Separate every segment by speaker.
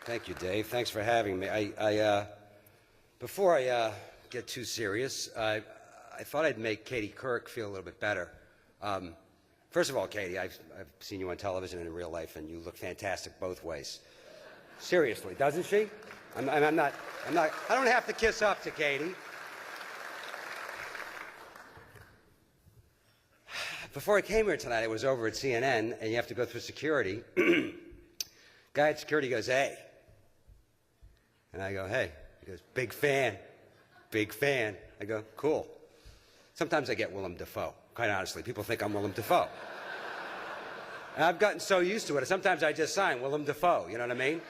Speaker 1: Thank you, Dave. Thanks for having me. Before I get too serious, I thought I'd make Katie Couric feel a little bit better. First of all, Katie, I've seen you on television and in real life, and you look fantastic both ways. Seriously, doesn't she? I don't have to kiss up to Katie. Before I came here tonight, I was over at CNN, and you have to go through security. Guy at security goes, "Hey." And I go, "Hey." He goes, "Big fan. Big fan." I go, "Cool." Sometimes I get Willem Dafoe, quite honestly. People think I'm Willem Dafoe. And I've gotten so used to it, sometimes I just sign Willem Dafoe, you know what I mean?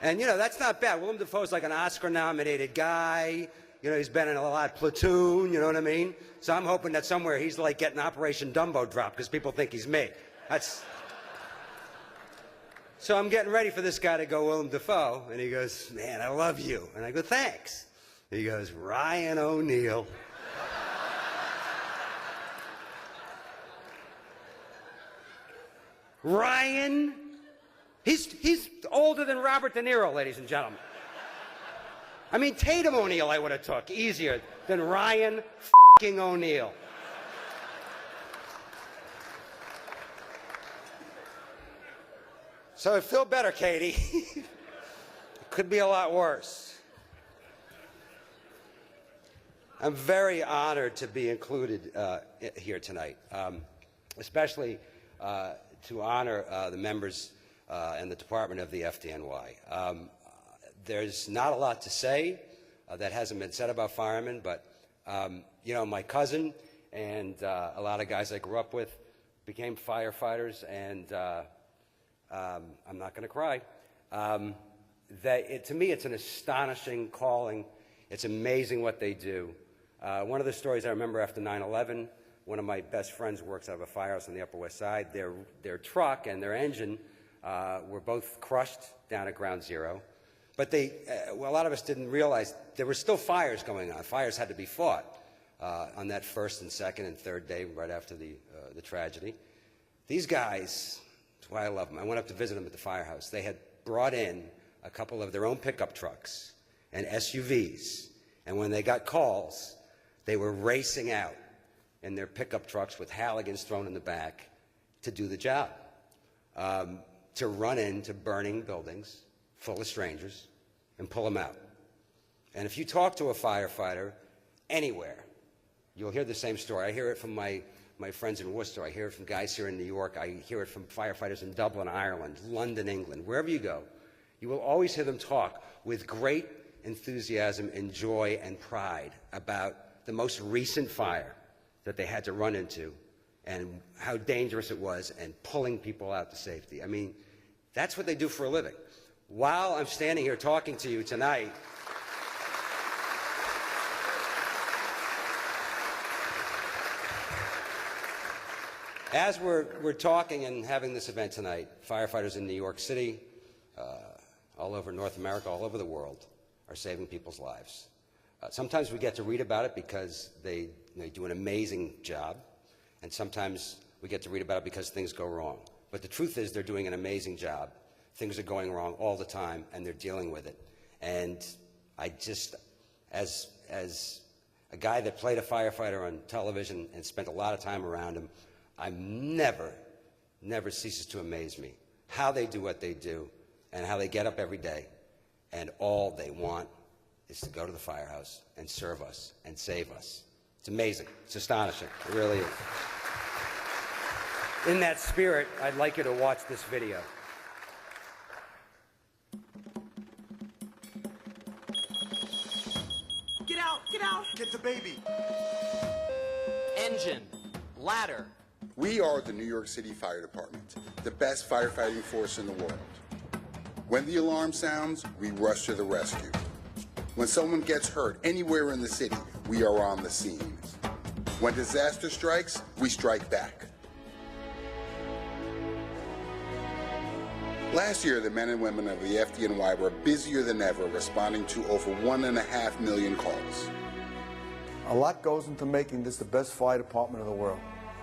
Speaker 1: And, you know, that's not bad. Willem Dafoe's like an Oscar-nominated guy. You know, he's been in a lot of Platoon, you know what I mean? So I'm hoping that somewhere he's like getting Operation Dumbo Drop because people think he's me. So I'm getting ready for this guy to go Willem Dafoe, and he goes, "Man, I love you." And I go, "Thanks." He goes, "Ryan O'Neal." Ryan? He's older than Robert De Niro, ladies and gentlemen. I mean, Tatum O'Neal I would have took easier than Ryan f***ing O'Neal. So I feel better, Katie. It could be a lot worse. I'm very honored to be included here tonight, especially to honor the members and the department of the FDNY. There's not a lot to say that hasn't been said about firemen, but you know, my cousin and a lot of guys I grew up with became firefighters, and I'm not going to cry. To me, it's an astonishing calling. It's amazing what they do. One of the stories I remember after 9/11, one of my best friends works out of a firehouse on the Upper West Side. Their truck and their engine were both crushed down at Ground Zero. But a lot of us didn't realize there were still fires going on. Fires had to be fought on that first and second and third day right after the tragedy. These guys, that's why I love them. I went up to visit them at the firehouse. They had brought in a couple of their own pickup trucks and SUVs. And when they got calls, they were racing out in their pickup trucks with Halligans thrown in the back to do the job, to run into burning buildings full of strangers and pull them out. And if you talk to a firefighter anywhere, you'll hear the same story. I hear it from my friends in Worcester. I hear it from guys here in New York. I hear it from firefighters in Dublin, Ireland, London, England. Wherever you go, you will always hear them talk with great enthusiasm and joy and pride about the most recent fire that they had to run into and how dangerous it was and pulling people out to safety. I mean, that's what they do for a living. While I'm standing here talking to you tonight, as we're talking and having this event tonight, firefighters in New York City, all over North America, all over the world, are saving people's lives. Sometimes we get to read about it because they do an amazing job, and sometimes we get to read about it because things go wrong. But the truth is they're doing an amazing job. Things are going wrong all the time, and they're dealing with it. And I just, as a guy that played a firefighter on television and spent a lot of time around him, never ceases to amaze me how they do what they do and how they get up every day, and all they want is to go to the firehouse and serve us and save us. It's amazing. It's astonishing. It really is. In that spirit, I'd like you to watch this video.
Speaker 2: Get out! Get out!
Speaker 3: Get the baby!
Speaker 2: Engine. Ladder.
Speaker 3: We are the New York City Fire Department, the best firefighting force in the world. When the alarm sounds, we rush to the rescue. When someone gets hurt anywhere in the city, we are on the scene. When disaster strikes, we strike back. Last year, the men and women of the FDNY were busier than ever, responding to over 1.5 million calls.
Speaker 4: A lot goes into making this the best fire department in the world.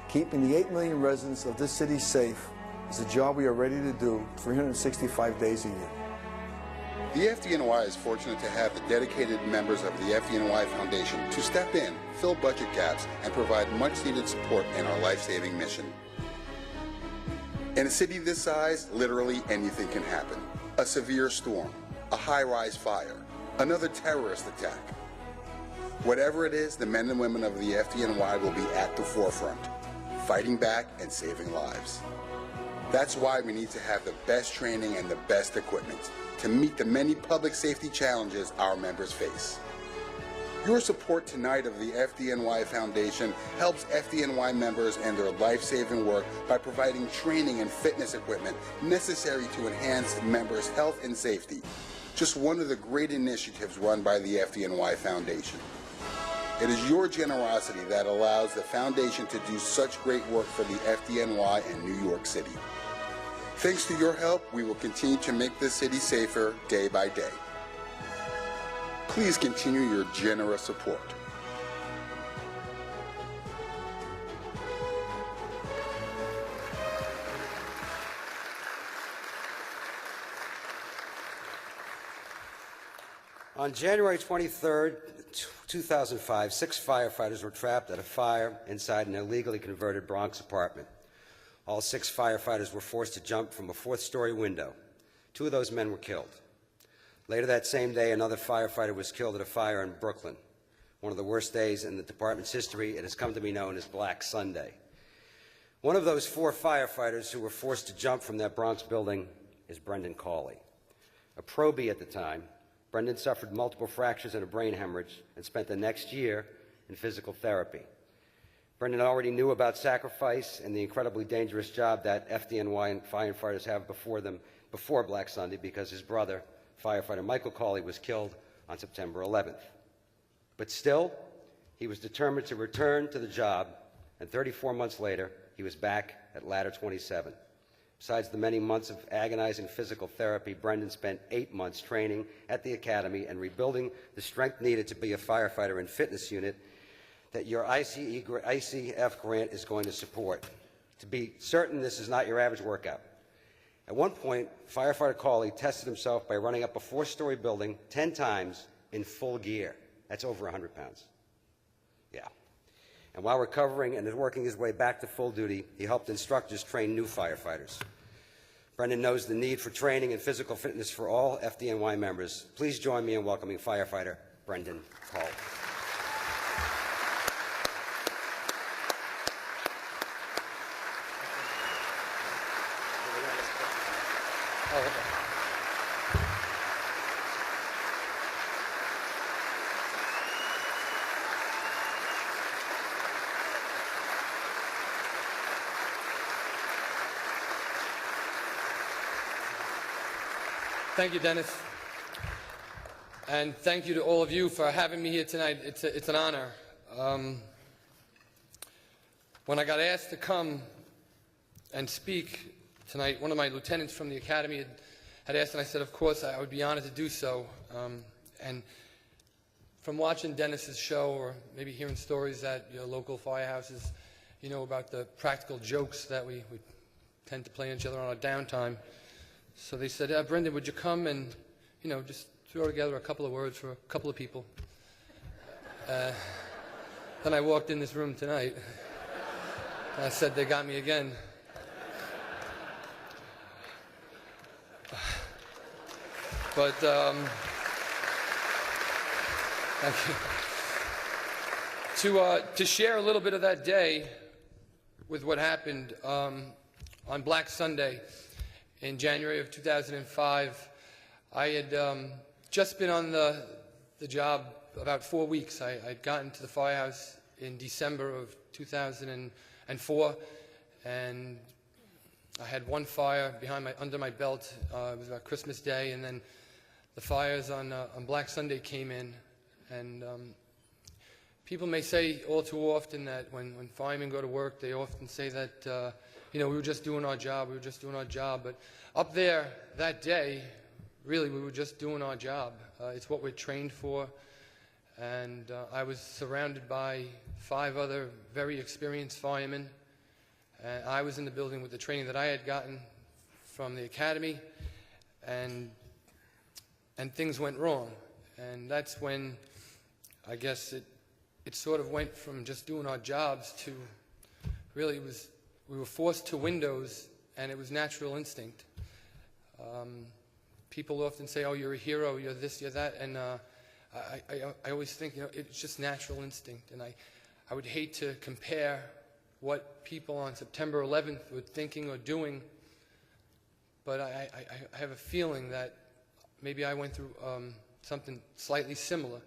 Speaker 4: Keeping the 8 million residents of this city safe is a job we are ready to do 365 days a year.
Speaker 3: The FDNY is fortunate to have the dedicated members of the FDNY Foundation to step in, fill budget gaps, and provide much-needed support in our life-saving mission. In a city this size, literally anything can happen. A severe storm, a high-rise fire, another terrorist attack. Whatever it is, the men and women of the FDNY will be at the forefront, fighting back and saving lives. That's why we need to have the best training and the best equipment to meet the many public safety challenges our members face. Your support tonight of the FDNY Foundation helps FDNY members and their life-saving work by providing training and fitness equipment necessary to enhance members' health and safety. Just one of the great initiatives run by the FDNY Foundation. It is your generosity that allows the Foundation to do such great work for the FDNY and New York City. Thanks to your help, we will continue to make this city safer day by day. Please continue your generous support.
Speaker 1: On January 23rd, 2005, 6 firefighters were trapped at a fire inside an illegally converted Bronx apartment. All 6 firefighters were forced to jump from a 4th-story window. 2 of those men were killed. Later that same day, another firefighter was killed at a fire in Brooklyn. One of the worst days in the department's history, it has come to be known as Black Sunday. One of those 4 firefighters who were forced to jump from that Bronx building is Brendan Cawley. A probie at the time, Brendan suffered multiple fractures and a brain hemorrhage and spent the next year in physical therapy. Brendan already knew about sacrifice and the incredibly dangerous job that FDNY and firefighters have before them before Black Sunday because his brother, firefighter Michael Cawley, was killed on September 11th. But still, he was determined to return to the job, and 34 months later, he was back at Ladder 27. Besides the many months of agonizing physical therapy, Brendan spent 8 months training at the academy and rebuilding the strength needed to be a firefighter and fitness unit that your IICF grant is going to support. To be certain, this is not your average workout. At one point, firefighter Cawley tested himself by running up a 4-story building 10 times in full gear. That's over 100 pounds. Yeah. And while recovering and working his way back to full duty, he helped instructors train new firefighters. Brendan knows the need for training and physical fitness for all FDNY members. Please join me in welcoming firefighter Brendan Cawley.
Speaker 5: Thank you, Dennis. And thank you to all of you for having me here tonight. It's an honor. When I got asked to come and speak tonight, one of my lieutenants from the academy had asked, and I said, of course, I would be honored to do so. And from watching Dennis's show, or maybe hearing stories at your local firehouses, you know, about the practical jokes that we tend to play each other on our downtime. So they said, Brendan, would you come and, you know, just throw together a couple of words for a couple of people? Then I walked in this room tonight. And I said, they got me again. But, thank you. To share a little bit of that day with what happened on Black Sunday, in January of 2005, I had just been on the job about 4 weeks. I had gotten to the firehouse in December of 2004, and I had one fire under my belt. It was about Christmas Day, and then the fires on Black Sunday came in. And people may say all too often that when firemen go to work, they often say that you know, we were just doing our job, But up there that day, really, we were just doing our job. It's what we're trained for. And I was surrounded by 5 other very experienced firemen. And I was in the building with the training that I had gotten from the academy. And and things went wrong. And that's when I guess it sort of went from just doing our jobs to really we were forced to windows, and it was natural instinct. People often say, oh, you're a hero, you're this, you're that, and I always think, it's just natural instinct. And I would hate to compare what people on September 11th were thinking or doing, but I have a feeling that maybe I went through something slightly similar,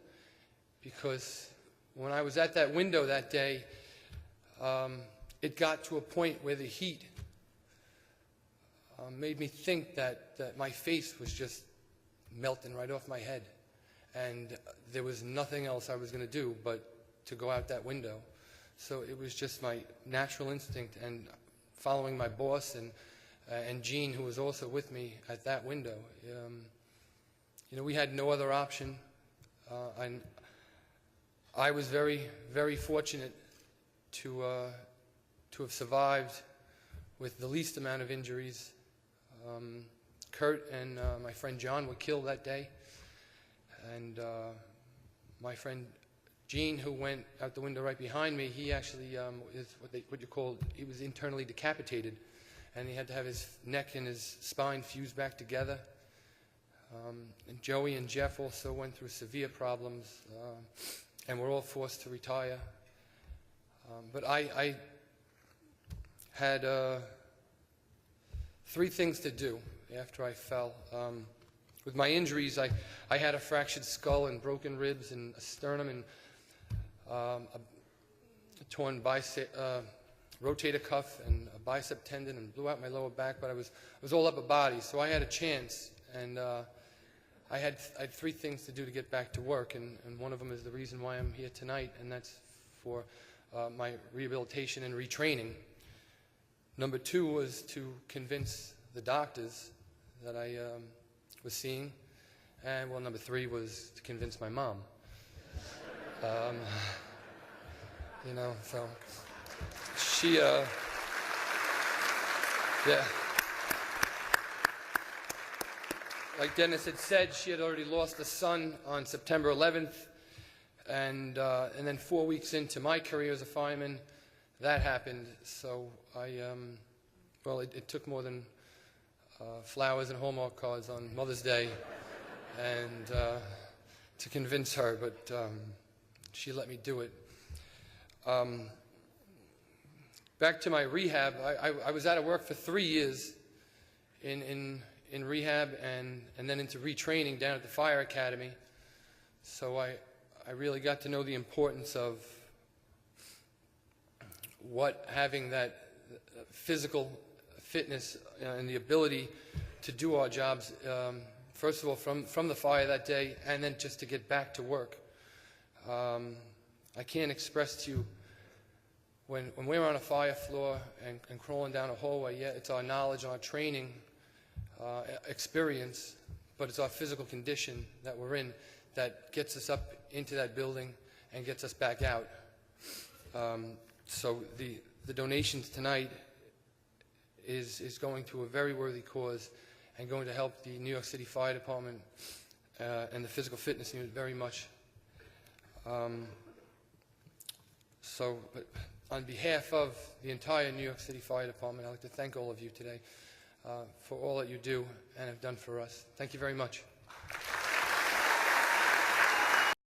Speaker 5: because when I was at that window that day, it got to a point where the heat made me think that my face was just melting right off my head, and there was nothing else I was going to do but to go out that window. So it was just my natural instinct, and following my boss and Gene, who was also with me at that window. We had no other option. And I was very, very fortunate to have survived with the least amount of injuries. Kurt and my friend John were killed that day, and my friend Gene, who went out the window right behind me, he actually is he was internally decapitated, and he had to have his neck and his spine fused back together. And Joey and Jeff also went through severe problems, and were all forced to retire. But I had 3 things to do after I fell. With my injuries, I had a fractured skull and broken ribs and a sternum and a torn rotator cuff and a bicep tendon, and blew out my lower back, but I was all upper body, so I had a chance. And I had 3 things to do to get back to work, and one of them is the reason why I'm here tonight, and that's for my rehabilitation and retraining. Number 2 was to convince the doctors that I was seeing, and number 3 was to convince my mom. So she, yeah. Like Dennis had said, she had already lost a son on September 11th, and then 4 weeks into my career as a fireman, that happened. So it took more than flowers and Hallmark cards on Mother's Day, and to convince her, but she let me do it. Back to my rehab, I was out of work for 3 years in rehab and then into retraining down at the fire academy. So I really got to know the importance of what having that physical fitness and the ability to do our jobs, first of all from the fire that day, and then just to get back to work. I can't express to you, when we're on a fire floor and crawling down a hallway, yeah, it's our knowledge, our training, experience, but it's our physical condition that we're in that gets us up into that building and gets us back out. So the donations tonight is going to a very worthy cause and going to help the New York City Fire Department and the physical fitness unit very much. But on behalf of the entire New York City Fire Department, I'd like to thank all of you today for all that you do and have done for us. Thank you very much.